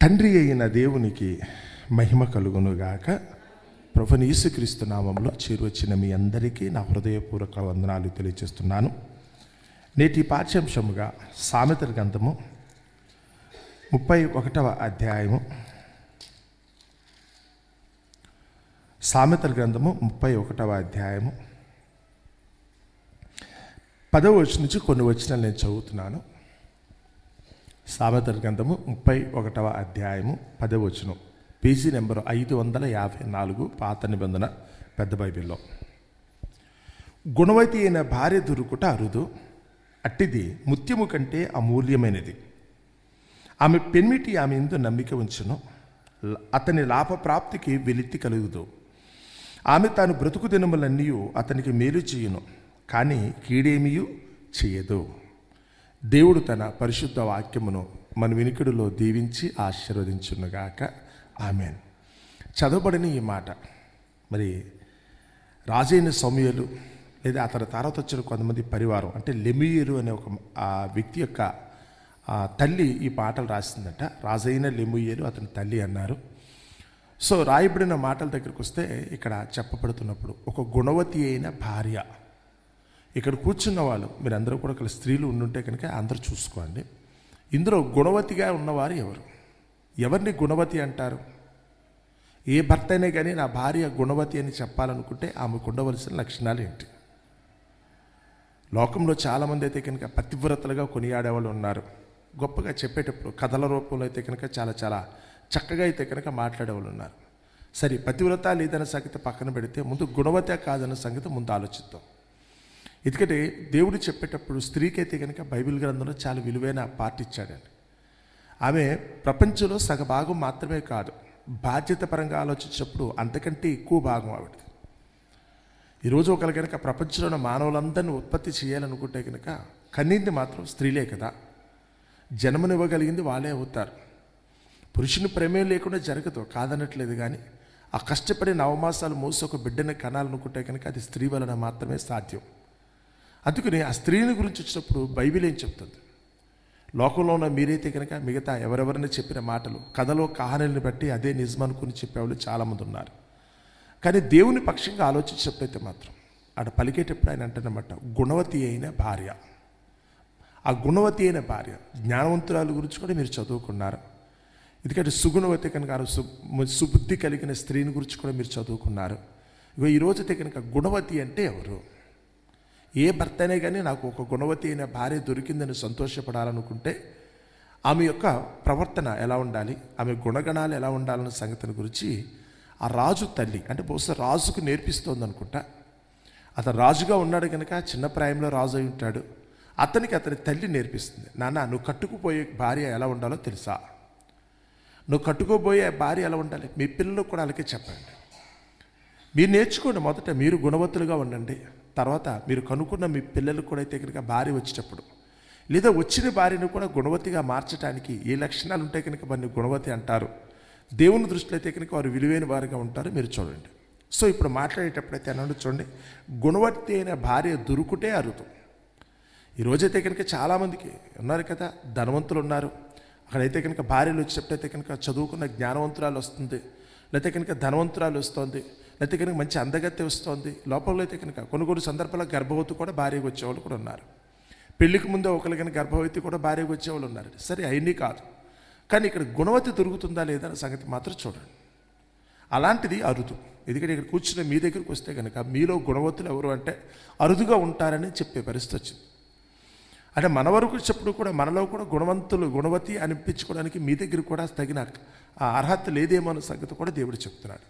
తండ్రి అయిన దేవునికి మహిమ కలుగునుగాక. ప్రభువైన యేసుక్రీస్తు నామములో చేరువచ్చిన మీ అందరికీ నా హృదయపూర్వక వందనాలు తెలియజేస్తున్నాను. నేటి పాఠ్యాంశముగా సామెతల గ్రంథము 31వ అధ్యాయము. సామెతల గ్రంథము 31వ అధ్యాయము 10వ వచనం నుంచి కొన్ని వచనాలు నేను చదువుతున్నాను. సామెతల గ్రంథము 31వ అధ్యాయము 10వ వచనం, పేజీ నెంబరు 554, పాత నిబంధన పెద్ద బైబిల్లో. గుణవతి అయిన భార్య దొరుకుట అరుదు, అట్టిది ముత్యము కంటే అమూల్యమైనది. ఆమె పెన్మిటి ఆమె యందు నమ్మిక ఉంచును, అతని లాభప్రాప్తికి వెలితి కలుగుదు. ఆమె తాను బ్రతుకు దినములన్నీ అతనికి మేలు చేయును, కానీ కీడేమియు చేయదు. దేవుడు తన పరిశుద్ధ వాక్యమును మన వినికిడిలో దీవించి ఆశీర్వదించునుగాక. ఆమెన్. చదవబడిన ఈ మాట మరి రాజైన సమూయేలు లేదా అతని తర్వాత వచ్చిన కొంతమంది పరివారం, అంటే లెమూయేలు అనే ఒక వ్యక్తి యొక్క తల్లి ఈ పాటలు రాసిందట. రాజైన లెమూయేలు అతని తల్లి అన్నారు. సో రాయబడిన మాటల దగ్గరికి వస్తే ఇక్కడ చెప్పబడుతున్నప్పుడు ఒక గుణవతి అయిన భార్య. ఇక్కడ కూర్చున్న వాళ్ళు మీరందరూ కూడా ఒక స్త్రీలు ఉండుంటే కనుక అందరూ చూసుకోండి. ఇందులో గుణవతిగా ఉన్నవారు ఎవరు? ఎవరిని గుణవతి అంటారు? ఏ భర్త అయినా కానీ నా భార్య గుణవతి అని చెప్పాలనుకుంటే ఆమెకు ఉండవలసిన లక్షణాలు ఏంటి? లోకంలో చాలామంది అయితే కనుక పతివ్రతలుగా కొనియాడేవాళ్ళు ఉన్నారు. గొప్పగా చెప్పేటప్పుడు కథల రూపంలో అయితే కనుక చాలా చాలా చక్కగా అయితే కనుక మాట్లాడేవాళ్ళు ఉన్నారు. సరే, పతివ్రత లేదన్న సంగతి పక్కన పెడితే ముందు గుణవతి కాదన్న సంగతి ముందు ఆలోచిద్దాం. ఎందుకంటే దేవుడు చెప్పేటప్పుడు స్త్రీకి అయితే కనుక బైబిల్ గ్రంథంలో చాలా విలువైన పార్ట్ ఇచ్చాడండి. ఆమె ప్రపంచంలో సగభాగం మాత్రమే కాదు, బాధ్యత పరంగా ఆలోచించినప్పుడు అంతకంటే ఎక్కువ భాగం ఆవిడది. ఈరోజు ఒకరు కనుక ప్రపంచంలో మానవులందరినీ ఉత్పత్తి చేయాలనుకుంటే కనుక కన్నీంది మాత్రం స్త్రీలే కదా. జన్మనివ్వగలిగింది వాళ్ళే అవుతారు. పురుషుని ప్రమేయం లేకుండా జరగదు, కాదనట్లేదు. కానీ ఆ కష్టపడి నవమాసాలు మోసి ఒక బిడ్డని కనాలనుకుంటే కనుక అది స్త్రీ వలన మాత్రమే సాధ్యం. అందుకని ఆ స్త్రీని గురించి వచ్చినప్పుడు బైబిల్ ఏం చెప్తుంది? లోకంలో ఉన్న మీరైతే కనుక మిగతా ఎవరెవరైనా చెప్పిన మాటలు కథలో కహానీలను బట్టి అదే నిజం అనుకుని చెప్పేవాళ్ళు చాలామంది ఉన్నారు. కానీ దేవుని పక్షంగా ఆలోచించినప్పుడైతే మాత్రం ఆడ పలికేటప్పుడు ఆయన అంటున్నమాట గుణవతి అయిన భార్య. ఆ గుణవతి అయిన భార్య జ్ఞానవంతురాల గురించి కూడా మీరు చదువుకున్నారు. ఎందుకంటే సుగుణవతి కనుక సుబుద్ధి కలిగిన స్త్రీని గురించి కూడా మీరు చదువుకున్నారు. ఇగో ఈరోజైతే కనుక గుణవతి అంటే ఎవరు? ఏ భర్తనే కానీ నాకు ఒక గుణవతి అయిన భార్య దొరికిందని సంతోషపడాలనుకుంటే ఆమె యొక్క ప్రవర్తన ఎలా ఉండాలి, ఆమె గుణగణాలు ఎలా ఉండాలన్న సంగతిని గురించి ఆ రాజు తల్లి, అంటే బహుశా రాజుకు నేర్పిస్తోంది అనుకుంటా. అతను రాజుగా ఉన్నాడు కనుక చిన్న ప్రాయంలో రాజు అయి ఉంటాడు. అతనికి అతని తల్లి నేర్పిస్తుంది, నాన్న నువ్వు కట్టుకుపోయే భార్య ఎలా ఉండాలో తెలుసా? నువ్వు కట్టుకోబోయే భార్య ఎలా ఉండాలి? మీ పిల్లలకు కూడా అలాగే చెప్పండి. మీరు నేర్చుకోండి. మొదట మీరు గుణవతులుగా ఉండండి. తర్వాత మీరు కనుక్కున్న మీ పిల్లలకు కూడా అయితే కనుక భార్య వచ్చేటప్పుడు లేదా వచ్చిన భార్యను కూడా గుణవతిగా మార్చడానికి ఏ లక్షణాలు ఉంటే కనుక వారిని గుణవతి అంటారు. దేవుని దృష్టిలో అయితే కనుక వారు విలువైన వారుగా ఉంటారు. మీరు చూడండి. సో ఇప్పుడు మాట్లాడేటప్పుడైతే అన్నాడు చూడండి, గుణవతి అయిన భార్య దొరుకుటే అరుదు. ఈరోజైతే కనుక చాలామందికి ఉన్నారు కదా, ధనవంతులు ఉన్నారు. అక్కడైతే కనుక భార్యలు వచ్చేటప్పుడైతే కనుక చదువుకున్న జ్ఞానవంతురాలు వస్తుంది, లేకపోతే కనుక ధనవంతురాలు వస్తుంది, లేకపోతే కనుక మంచి అందగత్తె వస్తుంది. లోపల అయితే కనుక కొన్ని సందర్భాల్లో గర్భవతి కూడా భార్యకు వచ్చేవాళ్ళు కూడా ఉన్నారు. పెళ్లికి ముందే ఒకరు కనుక గర్భవతి కూడా భార్యకు వచ్చేవాళ్ళు ఉన్నారు. సరే, అవన్నీ కాదు. కానీ ఇక్కడ గుణవతి దొరుకుతుందా లేదా అనే సంగతి మాత్రం చూడండి. అలాంటిది అరుదు. ఎందుకంటే ఇక్కడ కూర్చున్న మీ దగ్గరికి వస్తే కనుక మీలో గుణవతులు ఎవరు అంటే అరుదుగా ఉంటారని చెప్పే పరిస్థితి వచ్చింది. అంటే మన వరకు చెప్పుడు కూడా మనలో కూడా గుణవతి అనిపించుకోవడానికి మీ దగ్గర కూడా తగిన అర్హత లేదేమో అనే సంగతి కూడా దేవుడు చెప్తున్నాడు.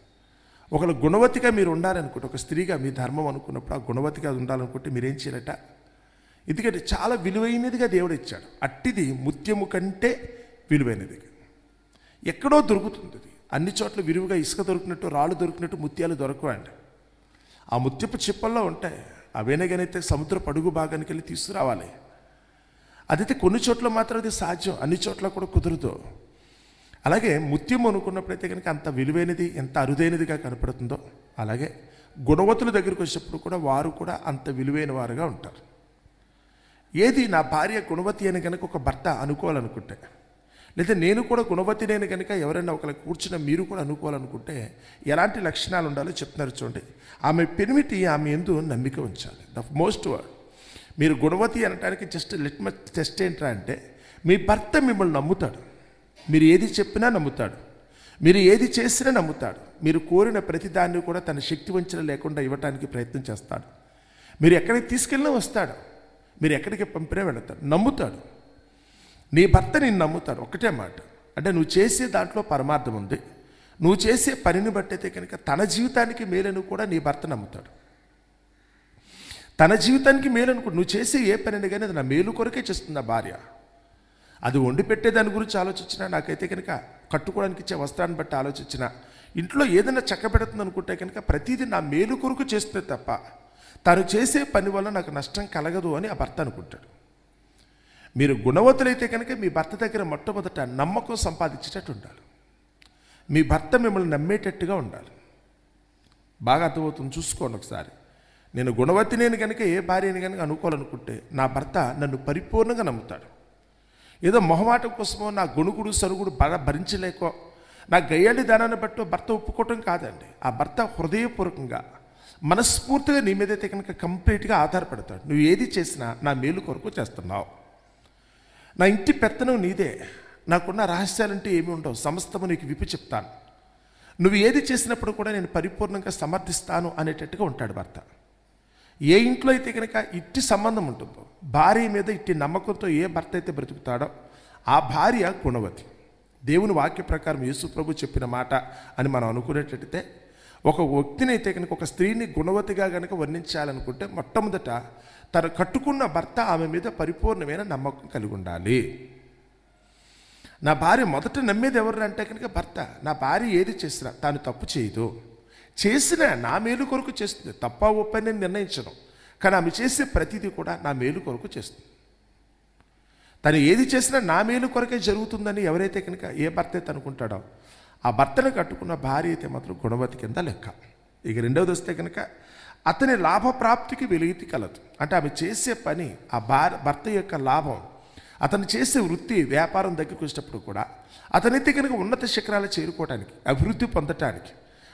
ఒకళ్ళు గుణవతిగా మీరు ఉండాలనుకుంటే, ఒక స్త్రీగా మీ ధర్మం అనుకున్నప్పుడు ఆ గుణవతిగా ఉండాలనుకుంటే మీరేం చేయాలట? ఎందుకంటే చాలా విలువైనదిగా దేవుడు ఇచ్చాడు. అట్టిది ముత్యము కంటే విలువైనది. ఎక్కడో దొరుకుతుంది. అన్ని చోట్ల విలువగా ఇసుక దొరికినట్టు, రాళ్ళు దొరికినట్టు ముత్యాలు దొరకవండి. ఆ ముత్యపు చిప్పల్లో ఉంటాయి. అవేనగానైతే సముద్ర పడుగు భాగానికి వెళ్ళి తీసుకురావాలి. అదైతే కొన్ని చోట్ల మాత్రం అది సాధ్యం, అన్ని చోట్ల కూడా కుదరదు. అలాగే ముత్యం అనుకున్నప్పుడైతే కనుక అంత విలువైనది, ఎంత అరుదైనదిగా కనపడుతుందో అలాగే గుణవతుల దగ్గరికి వచ్చేటప్పుడు కూడా వారు కూడా అంత విలువైన వారుగా ఉంటారు. ఏది నా భార్య గుణవతి అని కనుక ఒక భర్త అనుకోవాలనుకుంటే, లేదా నేను కూడా గుణవతి నేను కనుక ఎవరైనా ఒకరికి కూర్చున్న మీరు కూడా అనుకోవాలనుకుంటే ఎలాంటి లక్షణాలు ఉండాలో చెప్తున్నారు చూడండి. ఆమె పెనిమిటి ఆమె యందు నమ్మిక ఉంచాలి. The most word. మీరు గుణవతి అనడానికి జస్ట్ లిట్మస్ టెస్ట్ ఏంట్రా అంటే మీ భర్త మిమ్మల్ని నమ్ముతాడు. మీరు ఏది చెప్పినా నమ్ముతాడు. మీరు ఏది చేసినా నమ్ముతాడు. మీరు కోరిన ప్రతిదాన్ని కూడా తన శక్తి వంచన లేకుండా ఇవ్వటానికి ప్రయత్నం చేస్తాడు. మీరు ఎక్కడికి తీసుకెళ్ళినా వస్తాడు. మీరు ఎక్కడికి పంపినా వెళతాడు. నమ్ముతాడు. నీ భర్త నిన్ను నమ్ముతాడు. ఒకటే మాట, అంటే నువ్వు చేసే దాంట్లో పరమార్థం ఉంది. నువ్వు చేసే పనిని బట్టయితే కనుక తన జీవితానికి మేలను కూడా నీ భర్త నమ్ముతాడు. తన జీవితానికి మేలను కూడా నువ్వు చేసే ఏ పనిని కానీ అది నా మేలు కొరకే చేస్తుంది ఆ భార్య. అది వండి పెట్టే దాని గురించి ఆలోచించినా, నాకైతే కనుక కట్టుకోవడానికి ఇచ్చే వస్త్రాన్ని బట్టి ఆలోచించినా, ఇంట్లో ఏదైనా చక్క పెడుతుంది అనుకుంటే కనుక ప్రతిదీ నా మేలు కొరకు చేస్తుంది తప్ప తను చేసే పని వల్ల నాకు నష్టం కలగదు అని ఆ భర్త అనుకుంటాడు. మీరు గుణవతులైతే కనుక మీ భర్త దగ్గర మొట్టమొదట నమ్మకం సంపాదించేటట్టు ఉండాలి. మీ భర్త మిమ్మల్ని నమ్మేటట్టుగా ఉండాలి. బాగా అర్థమవుతుంది, చూసుకోండి ఒకసారి. నేను గుణవతి నేను కనుక ఏ భార్యని కనుక అనుకోవాలనుకుంటే నా భర్త నన్ను పరిపూర్ణంగా నమ్ముతాడు. ఏదో మొహమాటం కోసమో నా గొణుగుడు సరుగుడు భరించలేకో నా గయ్యాలి దానాన్ని బట్టో భర్త ఒప్పుకోవటం కాదండి. ఆ భర్త హృదయపూర్వకంగా మనస్ఫూర్తిగా నీ మీదైతే కనుక కంప్లీట్గా ఆధారపడతాడు. నువ్వు ఏది చేసినా నా మేలు కొరకు చేస్తున్నావు. నా ఇంటి పెత్తనం నీదే. నాకున్న రహస్యాలంటే ఏమి ఉండవు. సమస్తము నీకు విప్పి చెప్తాను. నువ్వు ఏది చేసినప్పుడు కూడా నేను పరిపూర్ణంగా సమర్థిస్తాను అనేటట్టుగా ఉంటాడు భర్త. ఏ ఇంట్లో అయితే కనుక ఇట్టి సంబంధం ఉంటుందో, భార్య మీద ఇట్టి నమ్మకంతో ఏ భర్త అయితే బ్రతుకుతాడో ఆ భార్య గుణవతి. దేవుని వాక్య ప్రకారం యేసు ప్రభు చెప్పిన మాట అని మనం అనుకునేటట్టయితే, ఒక వ్యక్తిని అయితే కనుక ఒక స్త్రీని గుణవతిగా కనుక వర్ణించాలనుకుంటే మొట్టమొదట తను కట్టుకున్న భర్త ఆమె మీద పరిపూర్ణమైన నమ్మకం కలిగి ఉండాలి. నా భార్య మొదట నమ్మేది ఎవరు అంటే కనుక భర్త. నా భార్య ఏది చేసినా తాను తప్పు చేయదు. చేసినా నా మేలు కొరకు చేస్తుంది. తప్ప ఒప్పని నేను నిర్ణయించను, కానీ ఆమె చేసే ప్రతిదీ కూడా నా మేలు కొరకు చేస్తుంది. తను ఏది చేసినా నా మేలు కొరకే జరుగుతుందని ఎవరైతే కనుక ఏ భర్త అయితే అనుకుంటాడో ఆ భర్తను కట్టుకున్న భార్య అయితే మాత్రం గుణవతి కింద లెక్క. ఇక రెండవది వస్తే కనుక అతని లాభప్రాప్తికి వెలుగుతి కలదు. అంటే ఆమె చేసే పని, ఆ భర్త యొక్క లాభం, అతను చేసే వృత్తి వ్యాపారం దగ్గరికి వచ్చేటప్పుడు కూడా అతనైతే కనుక ఉన్నత శిఖరాలు చేరుకోవడానికి, అభివృద్ధి పొందటానికి,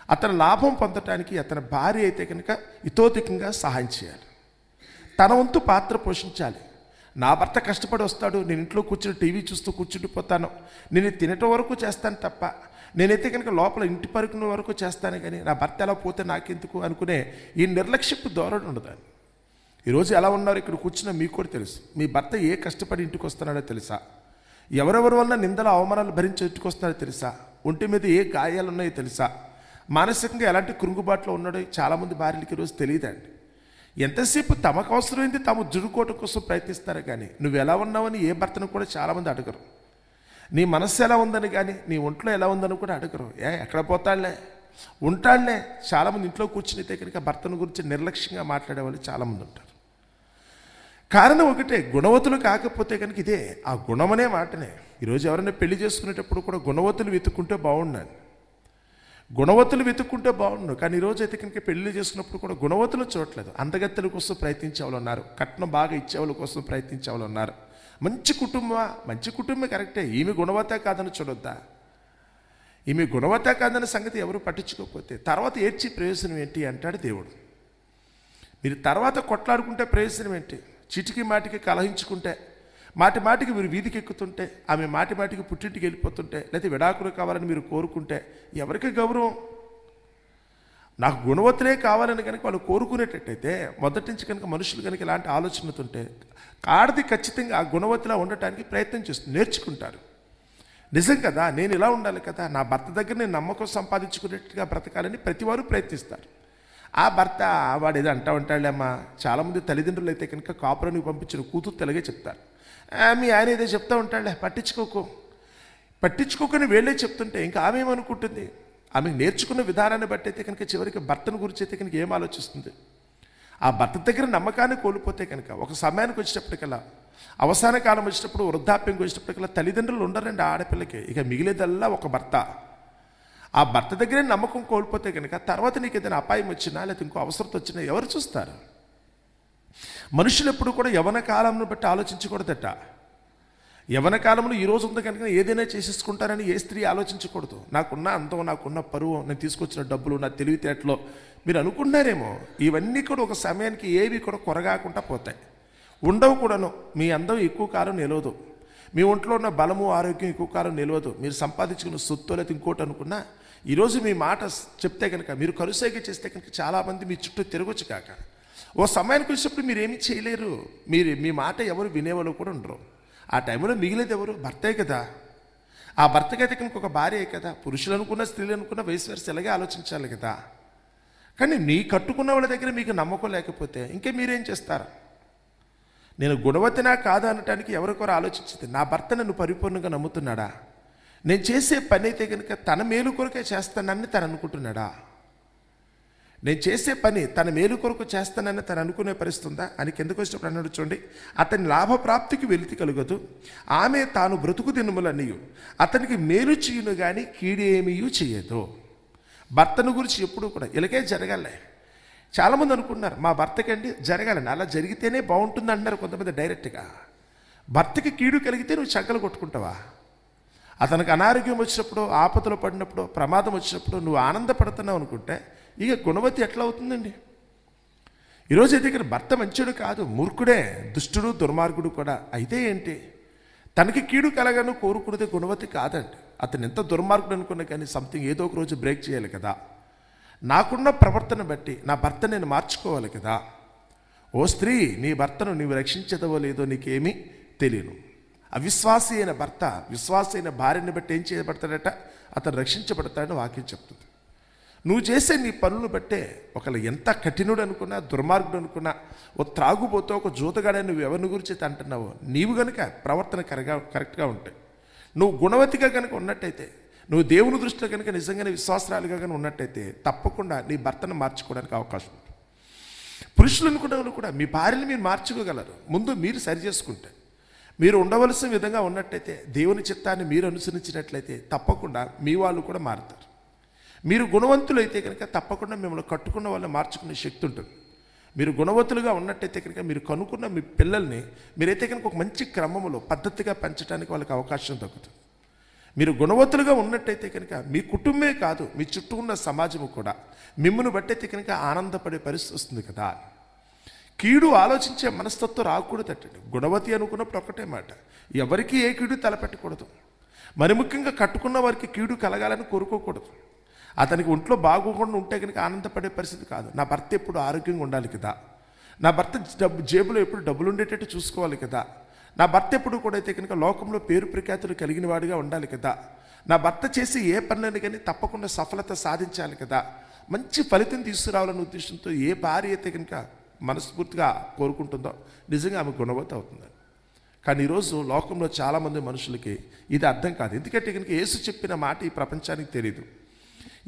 అతని లాభం పొందటానికి అతని భార్య అయితే కనుక ఇతోధికంగా సహాయం చేయాలి. తన వంతు పాత్ర పోషించాలి. నా భర్త కష్టపడి వస్తాడు, నేను ఇంట్లో కూర్చుని టీవీ చూస్తూ కూర్చుండిపోతాను, నేను తినటం వరకు చేస్తాను తప్ప నేనైతే కనుక లోపల ఇంటి పరుకున్న వరకు చేస్తాను, కానీ నా భర్త ఎలా పోతే నాకెందుకు అనుకునే ఈ నిర్లక్ష్యపు ధోరణి ఉండదు. ఈరోజు ఎలా ఉన్నారు ఇక్కడ కూర్చున్న మీకు కూడా తెలుసు. మీ భర్త ఏ కష్టపడి ఇంటికి వస్తున్నాడో తెలుసా? ఎవరెవరి వల్ల నిందలు అవమానాలు భరించి ఇంటికి వస్తున్నాడో తెలుసా? ఒంటి మీద ఏ గాయాలు ఉన్నాయో తెలుసా? మానసికంగా ఎలాంటి కృంగుబాట్లో ఉన్నాడో చాలామంది భార్యలకి ఈరోజు తెలియదండి. ఎంతసేపు తమకు అవసరమైంది తాము జుడుకోవటం కోసం ప్రయత్నిస్తారు, కానీ నువ్వు ఎలా ఉన్నావని ఏ భర్తను కూడా చాలామంది అడగరు. నీ మనస్సు ఎలా ఉందని కానీ నీ ఒంట్లో ఎలా ఉందని కూడా అడగరు. ఎక్కడ పోతాడులే, ఉంటాడులే. చాలామంది ఇంట్లో కూర్చుని అయితే కనుక భర్తను గురించి నిర్లక్ష్యంగా మాట్లాడే వాళ్ళు చాలామంది ఉంటారు. కారణం ఒకటే, గుణవతులు కాకపోతే కనుక ఇదే ఆ గుణమనే మాటనే. ఈరోజు ఎవరైనా పెళ్లి చేసుకునేటప్పుడు కూడా గుణవతులు వెతుక్కుంటే బాగుండాలి, గుణవతులు వెతుక్కుంటే బాగుండు. కానీ ఈరోజు అయితే కనుక పెళ్లి చేసుకున్నప్పుడు కూడా గుణవతులు చూడట్లేదు. అందగత్తెల కోసం ప్రయత్నించే వాళ్ళు ఉన్నారు, కట్నం బాగా ఇచ్చేవాళ్ళ కోసం ప్రయత్నించే వాళ్ళు ఉన్నారు. మంచి కుటుంబమే కరెక్టే, ఈమె గుణవత కాదని చూడొద్దా? ఈమె గుణవత కాదన్న సంగతి ఎవరు పట్టించుకోకపోతే తర్వాత ఏడ్చి ప్రయోజనం ఏంటి అంటాడు దేవుడు. మీరు తర్వాత కొట్లాడుకుంటే ప్రయోజనం ఏంటి? చిటికి మాటికి కలహించుకుంటే, మాటికి మీరు వీధికి ఎక్కుతుంటే, ఆమె మాటికి పుట్టింటికి వెళ్ళిపోతుంటే, లేకపోతే విడాకులు కావాలని మీరు కోరుకుంటే ఎవరికి గౌరవం? నాకు గుణవతులే కావాలని కనుక వాళ్ళు కోరుకునేటట్టయితే మొదటి నుంచి కనుక మనుషులు కనుక ఇలాంటి ఆలోచనతుంటే ఆడది ఖచ్చితంగా ఆ గుణవతిలా ఉండటానికి ప్రయత్నం చేస్తుంది, నేర్చుకుంటారు. నిజం కదా, నేను ఇలా ఉండాలి కదా, నా భర్త దగ్గర నేను నమ్మకం సంపాదించుకునేట్టుగా బ్రతకాలని ప్రతి వారు ప్రయత్నిస్తారు. ఆ భర్త వాడు ఏదో అంటా ఉంటాడులేమ్మా. చాలామంది తల్లిదండ్రులు అయితే కనుక కాపురానికి పంపించిన కూతురు తెలుగే చెప్తారు. మీ ఆయన ఏదో చెప్తా ఉంటాడులే, పట్టించుకోకని వీళ్ళే చెప్తుంటే ఇంకా ఆమె ఏమనుకుంటుంది? ఆమె నేర్చుకున్న విధానాన్ని బట్టి అయితే కనుక చివరికి భర్తను గురించి అయితే కనుక ఏం ఆలోచిస్తుంది? ఆ భర్త దగ్గర నమ్మకాన్ని కోల్పోతే కనుక ఒక సమయానికి వచ్చేటప్పటికల్లా, అవసాన కాలం వచ్చేటప్పుడు, వృద్ధాప్యంకి వచ్చేటప్పటికల్లా తల్లిదండ్రులు ఉండరండి ఆడపిల్లకి. ఇక మిగిలేదల్లా ఒక భర్త. ఆ భర్త దగ్గరే నమ్మకం కోల్పోతే కనుక తర్వాత నీకు ఏదైనా అపాయం వచ్చినా లేకపోతే ఇంకో అవసరం వచ్చినా ఎవరు చూస్తారు? మనుషులు ఎప్పుడు కూడా యవ్వన కాలంను బట్టి ఆలోచించకూడదట. యవ్వన కాలంలో ఈ రోజు ఉంది కనుక ఏదైనా చేసేసుకుంటారని ఏ స్త్రీ ఆలోచించకూడదు. నాకున్న అందం, నాకున్న పరువు, నేను తీసుకొచ్చిన డబ్బులు, నా తెలివితేటలో మీరు అనుకుంటున్నారేమో. ఇవన్నీ కూడా ఒక సమయానికి ఏవి కూడా కొరగాకుండా పోతాయి, ఉండవు కూడాను. మీ అందం ఎక్కువ కాలం నిలవదు, మీ ఒంట్లో ఉన్న బలము ఆరోగ్యం ఎక్కువ కాలం నిలవదు. మీరు సంపాదించుకున్న సొత్తు లేదా ఇంకోటి అనుకున్నా ఈరోజు మీ మాట చెప్తే కనుక, మీరు కరుసైగ చేస్తే కనుక చాలామంది మీ చుట్టూ తిరగొచ్చు కాక ఓ సమయానికి వచ్చినప్పుడు మీరు ఏమీ చేయలేరు. మీ మాట ఎవరు వినేవాళ్ళు కూడా ఉండరు. ఆ టైంలో మిగిలేదు ఎవరు? భర్తే కదా. ఆ భర్తకైతే కనుక ఒక భార్య కదా. పురుషులు అనుకున్న స్త్రీలు అనుకున్న వయసు వరుస ఇలాగే ఆలోచించాలి కదా. కానీ నీ కట్టుకున్న వాళ్ళ దగ్గర మీకు నమ్మకం లేకపోతే ఇంకే మీరేం చేస్తారు? నేను గుణవతినా కాదా అనటానికి ఎవరికొరు ఆలోచించింది. నా భర్త నన్ను పరిపూర్ణంగా నమ్ముతున్నాడా? నేను చేసే పని అయితే కనుక తన మేలు కొరకే చేస్తానని తను అనుకుంటున్నాడా? నేను చేసే పని తన మేలు కొరకు చేస్తానని తను అనుకునే పరిస్థితుందా అని కిందకు వచ్చినప్పుడు అన్నాడు చూడండి, అతని లాభప్రాప్తికి వెలితి కలుగదు, ఆమె తాను బ్రతుకు దినములన్నయు అతనికి మేలు చేయును కానీ కీడేమీ చేయదు. భర్తను గురించి ఎప్పుడు కూడా ఇలాగే జరగాలి. చాలామంది అనుకుంటున్నారు మా భర్తకండి జరగాలండి, అలా జరిగితేనే బాగుంటుంది అంటున్నారు కొంతమంది డైరెక్ట్గా. భర్తకి కీడు కలిగితే నువ్వు చక్కలు కొట్టుకుంటావా? అతనికి అనారోగ్యం వచ్చినప్పుడు, ఆపదలో పడినప్పుడు, ప్రమాదం వచ్చినప్పుడు నువ్వు ఆనందపడుతున్నావు అనుకుంటే ఇక గుణవతి ఎట్లా అవుతుందండి? ఈరోజు అయితే ఇక్కడ భర్త మంచుడు కాదు, మూర్ఖుడే, దుష్టుడు, దుర్మార్గుడు కూడా. అయితే ఏంటి? తనకి కీడు కలగను కోరుకునేది గుణవతి కాదండి. అతను ఎంత దుర్మార్గుడు అనుకున్నా కానీ సంథింగ్ ఏదో ఒక రోజు బ్రేక్ చేయాలి కదా. నాకున్న ప్రవర్తన బట్టి నా భర్త నేను మార్చుకోవాలి కదా. ఓ స్త్రీ, నీ భర్తను నీవు రక్షించదవో లేదో నీకేమీ తెలియను. అవిశ్వాసి అయిన భర్త విశ్వాసి అయిన భార్యని బట్టి ఏం చేయబడతాడట? అతను రక్షించబడతాడని వాక్యం చెప్తుంది. నువ్వు చేసే నీ పనులను బట్టే ఒకళ్ళు ఎంత కఠినుడు అనుకున్నా, దుర్మార్గుడు అనుకున్నా, ఓ త్రాగుబోతో ఒక జూతగాడని నువ్వు ఎవరిని గురించి అంటున్నావో, నీవు కనుక ప్రవర్తన కరెక్ట్గా ఉంటే, నువ్వు గుణవతిగా కనుక ఉన్నట్టయితే, నువ్వు దేవుని దృష్టిలో కనుక నిజంగానే విశ్వాసరాలుగా కనుక ఉన్నట్టయితే తప్పకుండా నీ భర్తను మార్చుకోవడానికి అవకాశం ఉంటుంది. పురుషులు అనుకునే వాళ్ళు కూడా మీ భార్యను మీరు మార్చుకోగలరు, ముందు మీరు సరి చేసుకుంటే. మీరు ఉండవలసిన విధంగా ఉన్నట్టయితే, దేవుని చిత్తాన్ని మీరు అనుసరించినట్లయితే తప్పకుండా మీ వాళ్ళు కూడా మారుతారు. మీరు గుణవంతులు అయితే కనుక తప్పకుండా మిమ్మల్ని కట్టుకున్న వాళ్ళని మార్చుకునే శక్తి ఉంటుంది. మీరు గుణవంతులుగా ఉన్నట్టయితే కనుక మీరు కనుక్కున్న మీ పిల్లల్ని మీరైతే కనుక ఒక మంచి క్రమంలో పద్ధతిగా పెంచడానికి వాళ్ళకి అవకాశం దక్కుతుంది. మీరు గుణవంతులుగా ఉన్నట్టయితే కనుక మీ కుటుంబమే కాదు, మీ చుట్టూ ఉన్న సమాజము కూడా మిమ్మల్ని బట్టయితే కనుక ఆనందపడే పరిస్థితి వస్తుంది కదా. కీడు ఆలోచించే మనస్తత్వం రాకూడదటండి. గుణవతి అనుకున్నప్పుడు ఒకటే మాట, ఎవరికి ఏ కీడు తలపెట్టకూడదు. మరి ముఖ్యంగా కట్టుకున్న వారికి కీడు కలగాలని కోరుకోకూడదు. అతనికి ఒంట్లో బాగోకుండా ఉంటే కనుక ఆనందపడే పరిస్థితి కాదు. నా భర్త ఎప్పుడు ఆరోగ్యంగా ఉండాలి కదా, నా భర్త జేబులో ఎప్పుడు డబ్బులు ఉండేటట్టు చూసుకోవాలి కదా, నా భర్త ఎప్పుడు కూడా అయితే కనుక లోకంలో పేరు ప్రఖ్యాతులు కలిగిన వాడిగా ఉండాలి కదా, నా భర్త చేసి ఏ పనులని కానీ తప్పకుండా సఫలత సాధించాలి కదా, మంచి ఫలితం తీసుకురావాలనే ఉద్దేశంతో ఏ భార్య అయితే కనుక మనస్ఫూర్తిగా కోరుకుంటుందో నిజంగా ఆమె గుణవతి అవుతుందని. కానీ ఈరోజు లోకంలో చాలామంది మనుషులకి ఇది అర్థం కాదు. ఎందుకంటే కనుక యేసు చెప్పిన మాట ఈ ప్రపంచానికి తెలియదు.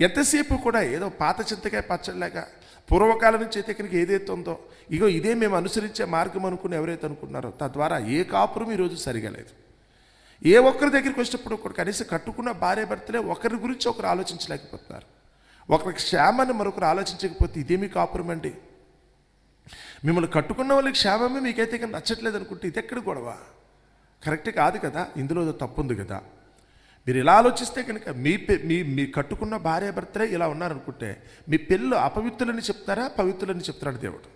ఎంతసేపు కూడా ఏదో పాత చింతకాయ పచ్చడిలాగా పూర్వకాలం నుంచి అయితే కనుక ఏదైతే ఉందో ఇగో ఇదే మేము అనుసరించే మార్గం అనుకుని ఎవరైతే అనుకున్నారో తద్వారా ఏ కాపురం ఈరోజు సరిగా లేదు. ఏ ఒక్కరి దగ్గరికి వచ్చినప్పుడు ఒకరు కనీసం కట్టుకున్న భార్య భర్తలే ఒకరి గురించి ఒకరు ఆలోచించలేకపోతున్నారు. ఒకరికి క్షేమాన్ని మరొకరు ఆలోచించకపోతే ఇదేమీ కాపురం అండి? మిమ్మల్ని కట్టుకున్న వాళ్ళకి క్షేమమే మీకైతే కానీ నచ్చట్లేదు అనుకుంటే ఇది ఎక్కడ గొడవ? కరెక్ట్ కాదు కదా, ఇందులో తప్పు ఉంది కదా. మీరు ఇలా ఆలోచిస్తే కనుక మీ కట్టుకున్న భార్య భర్తలే ఇలా ఉన్నారనుకుంటే మీ పిల్లలు అపవిత్రులని చెప్తారా, పవిత్రులని చెప్తాడు దేవుడు?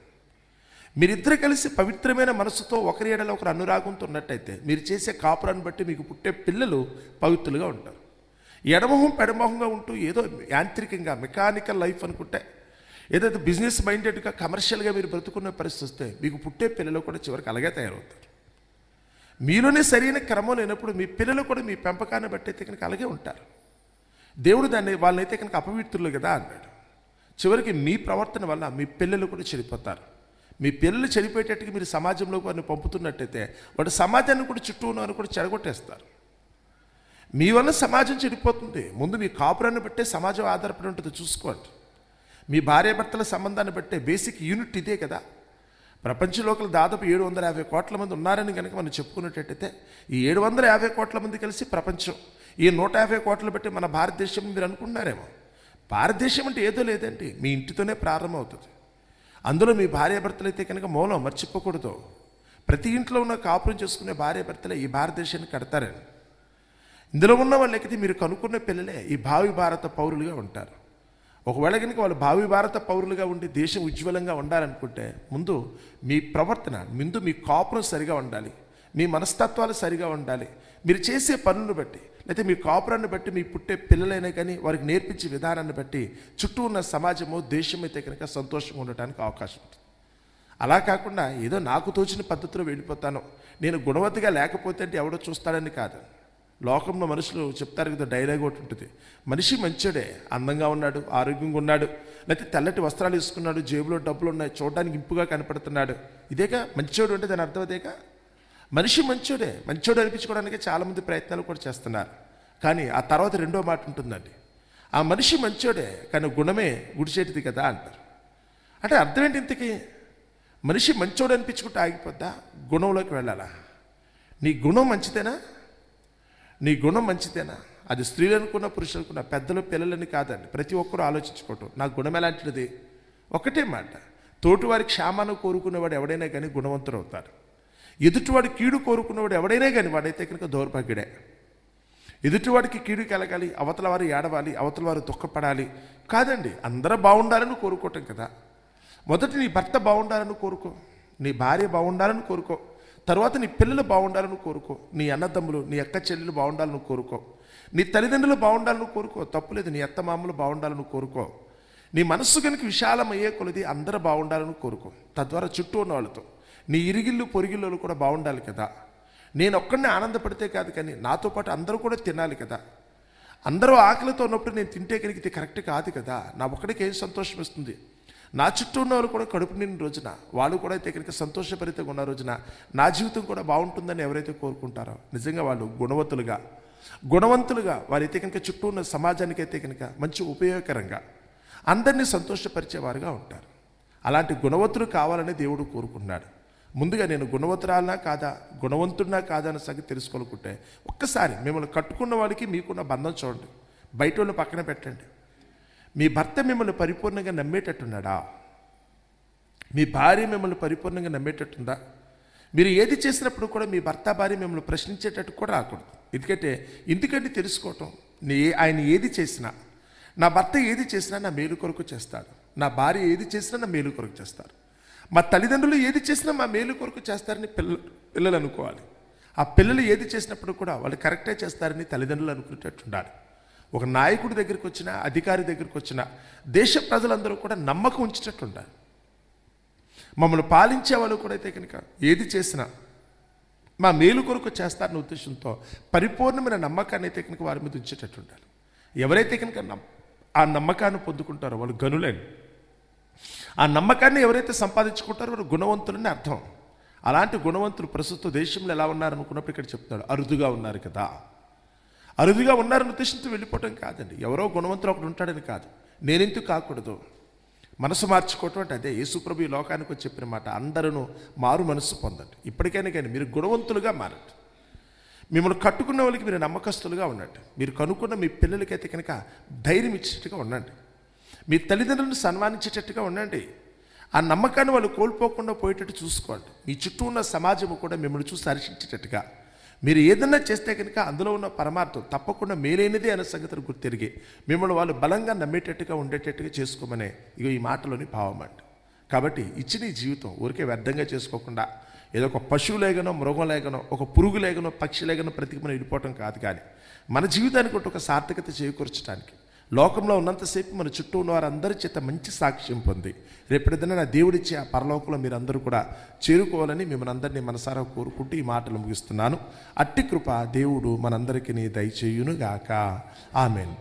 మీరిద్దరు కలిసి పవిత్రమైన మనసుతో ఒకరి ఎడల ఒకరు అనురాగంతో ఉన్నట్టయితే మీరు చేసే కాపురాన్ని బట్టి మీకు పుట్టే పిల్లలు పవిత్రులుగా ఉంటారు. ఎడమొహం పెడమొహంగా ఉంటూ ఏదో యాంత్రికంగా మెకానికల్ లైఫ్ అనుకుంటే, ఏదైతే బిజినెస్ మైండెడ్గా కమర్షియల్గా మీరు బ్రతుకున్న పరిస్థితి వస్తే మీకు పుట్టే పిల్లలు కూడా చివరికి అలాగే తయారవుతారు. మీలోనే సరైన క్రమం లేనప్పుడు మీ పిల్లలు కూడా మీ పెంపకాన్ని బట్టి అయితే కనుక అలాగే ఉంటారు. దేవుడు వాళ్ళనైతే కనుక అపవిత్రులు కదా అన్నాడు. చివరికి మీ ప్రవర్తన వల్ల మీ పిల్లలు కూడా చెడిపోతారు. మీ పిల్లలు చెడిపోయేటట్టుగా మీరు సమాజంలోకి వారిని పంపుతున్నట్టయితే వాడు సమాజాన్ని కూడా చుట్టూ ఉన్నవారు కూడా చెడగొట్టేస్తారు. మీ వల్ల సమాజం చెడిపోతుంది. ముందు మీ కాపురాన్ని బట్టే సమాజం ఆధారపడి ఉంటుంది, చూసుకోండి. మీ భార్యాభర్తల సంబంధాన్ని బట్టే బేసిక్ యూనిట్ ఇదే కదా. ప్రపంచంలోకలు దాదాపు 750 కోట్ల మంది ఉన్నారని కనుక మనం చెప్పుకున్నట్టయితే ఈ 750 కోట్ల మంది కలిసి ప్రపంచం, ఈ 150 కోట్లు బట్టి మన భారతదేశం మీరు అనుకుంటున్నారేమో. భారతదేశం అంటే ఏదో లేదండి, మీ ఇంటితోనే ప్రారంభం అవుతుంది. అందులో మీ భార్యాభర్తలు అయితే కనుక మూలం మర్చిపోకూడదు. ప్రతి ఇంట్లో ఉన్న కాపురం చేసుకునే భార్య భర్తలే ఈ భారతదేశాన్ని కడతారని. ఇందులో ఉన్న వాళ్ళకైతే మీరు కనుక్కున్న పిల్లలే ఈ భావి భారత పౌరులుగా ఉంటారు. ఒకవేళ కనుక వాళ్ళు భావి భారత పౌరులుగా ఉండి దేశం ఉజ్వలంగా ఉండాలనుకుంటే ముందు మీ ప్రవర్తన, ముందు మీ కాపురం సరిగా ఉండాలి, మీ మనస్తత్వాలు సరిగా ఉండాలి. మీరు చేసే పనులను బట్టి, లేకపోతే మీ కాపురాన్ని బట్టి, మీ పుట్టే పిల్లలైనా కానీ వారికి నేర్పించే విధానాన్ని బట్టి చుట్టూ ఉన్న సమాజము, దేశం అయితే కనుక సంతోషంగా ఉండటానికి అవకాశం ఉంటుంది. అలా కాకుండా ఏదో నాకు తోచిన పద్ధతిలో వెళ్ళిపోతాను, నేను గుణవతిగా లేకపోతే అంటే ఎవడో చూస్తాడని కాదు. లోకంలో మనుషులు చెప్తారు కదా, డైలాగ్ ఒకటి ఉంటుంది, మనిషి మంచోడే, అందంగా ఉన్నాడు, ఆరోగ్యంగా ఉన్నాడు, లేకపోతే తెల్లటి వస్త్రాలు వేసుకున్నాడు, జేబులో డబ్బులు ఉన్నాయి, చూడడానికి ఇంపుగా కనపడుతున్నాడు, ఇదేగా మంచోడు అంటే దాని అర్థం అదేగా. మనిషి మంచోడే, మంచోడు అనిపించుకోవడానికి చాలామంది ప్రయత్నాలు కూడా చేస్తున్నారు. కానీ ఆ తర్వాత రెండో మాట ఉంటుందండి, ఆ మనిషి మంచోడే కానీ గుణమే గుడిచేటిది కదా అంటారు. అంటే అర్థం ఏంటి ఇంతకీ? మనిషి మంచోడు అనిపించుకుంటే ఆగిపోద్దా? గుణంలోకి వెళ్ళాలా? నీ గుణం మంచిదేనా? నీ గుణం మంచిదేనా? అది స్త్రీలు అనుకున్న, పురుషులు అనుకున్న, పెద్దలు పిల్లలని కాదండి. ప్రతి ఒక్కరూ ఆలోచించుకోవటం, నా గుణం ఎలాంటిది? ఒకటే మాట, తోటివారి క్షేమాన్ని కోరుకునేవాడు ఎవడైనా కానీ గుణవంతుడు అవుతాడు. ఎదుటివాడి కీడు కోరుకునేవాడు ఎవడైనా కానీ వాడైతే కనుక దౌర్భాగ్యుడే. ఎదుటివాడికి కీడు కలగాలి, అవతల వారు ఏడవాలి, అవతల వారు దుఃఖపడాలి కాదండి, అందరూ బాగుండాలని కోరుకోవటం కదా. మొదట నీ భర్త బాగుండాలని కోరుకో, నీ భార్య బాగుండాలని కోరుకో, తర్వాత నీ పిల్లలు బాగుండాలని కోరుకో, నీ అన్నదమ్ములు, నీ అక్క చెల్లెలు బాగుండాలని కోరుకో, నీ తల్లిదండ్రులు బాగుండాలని కోరుకో, తప్పులేదు, నీ అత్తమామలు బాగుండాలని కోరుకో. నీ మనస్సు కనుక విశాలమయ్యే కొలది అందరూ బాగుండాలని కోరుకో. తద్వారా చుట్టూ ఉన్న వాళ్ళతో, నీ ఇరిగిళ్ళు పొరిగిళ్ళు కూడా బాగుండాలి కదా. నేను ఒక్కడిని ఆనందపడితే కాదు కానీ నాతో పాటు అందరూ కూడా తినాలి కదా. అందరూ ఆకలితో ఉన్నప్పుడు నేను తింటే కనుక ఇది కరెక్ట్ కాదు కదా. నా ఒక్కడికి ఏం సంతోషం ఇస్తుంది? నా చుట్టూ ఉన్న వాళ్ళు కూడా కడుపు నిండిన రోజున, వాళ్ళు కూడా అయితే కనుక సంతోషభరితంగా ఉన్న రోజున నా జీవితం కూడా బాగుంటుందని ఎవరైతే కోరుకుంటారో నిజంగా వాళ్ళు గుణవంతులుగా వారైతే కనుక చుట్టూ ఉన్న సమాజానికి అయితే కనుక మంచి ఉపయోగకరంగా అందరినీ సంతోషపరిచేవారుగా ఉంటారు. అలాంటి గుణవంతులు కావాలని దేవుడు కోరుకున్నాడు. ముందుగా నేను గుణవంతురాలనా కాదా, గుణవంతుడినా కాదా అన్న సంగతి తెలుసుకోవాలనుకుంటే ఒక్కసారి మిమ్మల్ని కట్టుకున్న వాళ్ళకి మీకున్న బంధం చూడండి, బయట వాళ్ళు పక్కన పెట్టండి. మీ భర్త మిమ్మల్ని పరిపూర్ణంగా నమ్మేటట్టున్నాడా? మీ భార్య మిమ్మల్ని పరిపూర్ణంగా నమ్మేటట్టుందా? మీరు ఏది చేసినప్పుడు కూడా మీ భర్త భార్య మిమ్మల్ని ప్రశ్నించేటట్టు కూడా రాకూడదు. ఎందుకంటే తెలుసుకోవటం, ఆయన ఏది చేసినా, నా భర్త ఏది చేసినా నా మేలు కొరకు చేస్తాడు, నా భార్య ఏది చేసినా నా మేలు కొరకు చేస్తారు, మా తల్లిదండ్రులు ఏది చేసినా మా మేలు కొరకు చేస్తారని పిల్లలు అనుకోవాలి. ఆ పిల్లలు ఏది చేసినప్పుడు కూడా వాళ్ళు కరెక్టే చేస్తారని తల్లిదండ్రులు అనుకునేటట్టు ఉండాలి. ఒక నాయకుడి దగ్గరికి వచ్చినా, అధికారి దగ్గరికి వచ్చినా దేశ ప్రజలందరూ కూడా నమ్మకం ఉంచేటట్టు ఉండాలి. మమ్మల్ని పాలించే వాళ్ళు కూడా అయితే కనుక ఏది చేసినా మా మేలు కొరకు చేస్తారన్న ఉద్దేశంతో పరిపూర్ణమైన నమ్మకాన్ని అయితే కనుక వారి మీద ఉంచేటట్టు ఉండాలి. ఎవరైతే కనుక ఆ నమ్మకాన్ని పొందుకుంటారో వాళ్ళు గనులని, ఆ నమ్మకాన్ని ఎవరైతే సంపాదించుకుంటారో వారు గుణవంతులని అర్థం. అలాంటి గుణవంతులు ప్రస్తుత దేశంలో ఎలా ఉన్నారనుకున్నప్పుడు ఇక్కడ చెప్తాడు, అరుదుగా ఉన్నారు కదా. అరుదుగా ఉన్నారని ఉద్దేశంతో వెళ్ళిపోవటం కాదండి, ఎవరో గుణవంతులు ఒకడు ఉంటాడని కాదు. నేనెందుకు కాకూడదు? మనసు మార్చుకోవటం అంటే అదే. యేసుప్రభు ఈ లోకానికి వచ్చి చెప్పిన మాట, అందరూ మారు మనసు పొందండి. ఇప్పటికైనా కానీ మీరు గుణవంతులుగా మారండి. మిమ్మల్ని కట్టుకున్న వాళ్ళకి మీరు నమ్మకస్తులుగా ఉండండి. మీరు కనుక్కున్న మీ పిల్లలకైతే కనుక ధైర్యం ఇచ్చేటట్టుగా ఉండండి. మీ తల్లిదండ్రులను సన్మానించేటట్టుగా ఉండండి. ఆ నమ్మకాన్ని వాళ్ళు కోల్పోకుండా పోయేటట్టు చూసుకోండి. మీ చుట్టూ ఉన్న సమాజము కూడా మిమ్మల్ని చూసి హర్షించేటట్టుగా, మీరు ఏదన్నా చేస్తే కనుక అందులో ఉన్న పరమార్థం తప్పకుండా మేలైనదే అనే సంగతిని గుర్తెరిగి మిమ్మల్ని వాళ్ళు బలంగా నమ్మేటట్టుగా ఉండేటట్టుగా చేసుకోమనే ఈ మాటలోని భావం అండి. కాబట్టి ఇచ్చిన ఈ జీవితం ఊరికే వ్యర్థంగా చేసుకోకుండా ఏదో ఒక పశువు లేగనో, మృగం లేగనో, ఒక పురుగు లేగనో, పక్షి లేగనో ప్రతికి మనం వెళ్ళిపోవటం కాదు. కానీ మన జీవితానికి ఒక సార్థకత చేకూర్చడానికి లోకంలో ఉన్నంతసేపు మన చుట్టూ ఉన్న వారందరి చేత మంచి సాక్ష్యం పొంది రేపటిదైనా నా దేవుడిచ్చే ఆ పరలోకంలో మీరందరూ కూడా చేరుకోవాలని మిమ్మల్ని అందరినీ మనసారా కోరుకుంటూ ఈ మాటలు ముగిస్తున్నాను. అట్టి కృప దేవుడు మనందరికీ దయచేయునుగాక. ఆమేన్.